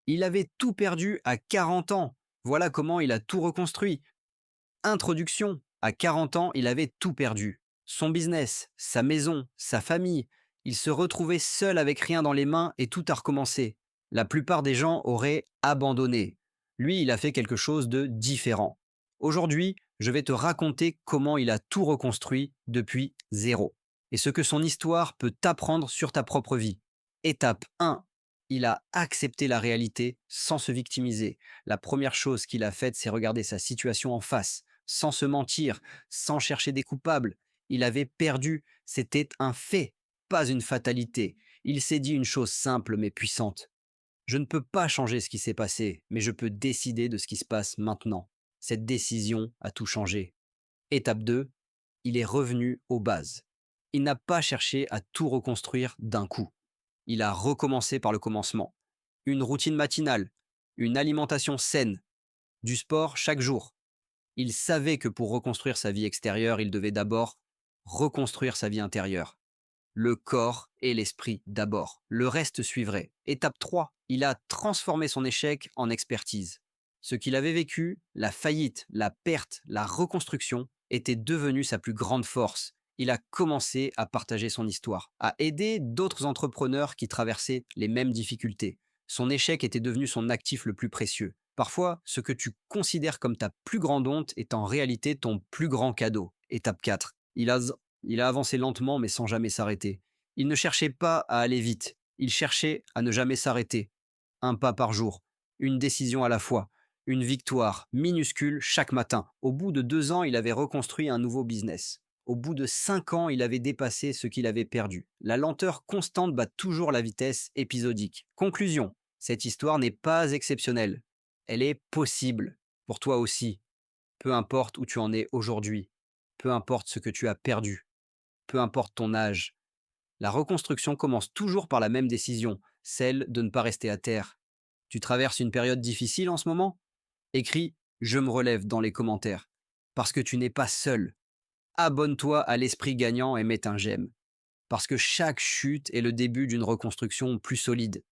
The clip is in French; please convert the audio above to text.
Il avait tout perdu à 40 ans. Voilà comment il a tout reconstruit. Introduction. À 40 ans, il avait tout perdu. Son business, sa maison, sa famille. Il se retrouvait seul avec rien dans les mains et tout a recommencé. La plupart des gens auraient abandonné. Lui, il a fait quelque chose de différent. Aujourd'hui, je vais te raconter comment il a tout reconstruit depuis zéro et ce que son histoire peut t'apprendre sur ta propre vie. Étape 1. Il a accepté la réalité sans se victimiser. La première chose qu'il a faite, c'est regarder sa situation en face sans se mentir, sans chercher des coupables. Il avait perdu, c'était un fait, pas une fatalité. Il s'est dit une chose simple mais puissante. Je ne peux pas changer ce qui s'est passé, mais je peux décider de ce qui se passe maintenant. Cette décision a tout changé. Étape 2, il est revenu aux bases. Il n'a pas cherché à tout reconstruire d'un coup. Il a recommencé par le commencement. Une routine matinale, une alimentation saine, du sport chaque jour. Il savait que pour reconstruire sa vie extérieure, il devait d'abord reconstruire sa vie intérieure. Le corps et l'esprit d'abord. Le reste suivrait. Étape 3. Il a transformé son échec en expertise. Ce qu'il avait vécu, la faillite, la perte, la reconstruction, était devenu sa plus grande force. Il a commencé à partager son histoire, à aider d'autres entrepreneurs qui traversaient les mêmes difficultés. Son échec était devenu son actif le plus précieux. Parfois, ce que tu considères comme ta plus grande honte est en réalité ton plus grand cadeau. Étape 4. Il a avancé lentement mais sans jamais s'arrêter. Il ne cherchait pas à aller vite, il cherchait à ne jamais s'arrêter. Un pas par jour, une décision à la fois, une victoire minuscule chaque matin. Au bout de 2 ans, il avait reconstruit un nouveau business. Au bout de 5 ans, il avait dépassé ce qu'il avait perdu. La lenteur constante bat toujours la vitesse épisodique. Conclusion, cette histoire n'est pas exceptionnelle. Elle est possible, pour toi aussi, peu importe où tu en es aujourd'hui, peu importe ce que tu as perdu, peu importe ton âge. La reconstruction commence toujours par la même décision, celle de ne pas rester à terre. Tu traverses une période difficile en ce moment? Écris «Je me relève» dans les commentaires. Parce que tu n'es pas seul. Abonne-toi à l'esprit gagnant et mets un j'aime. Parce que chaque chute est le début d'une reconstruction plus solide.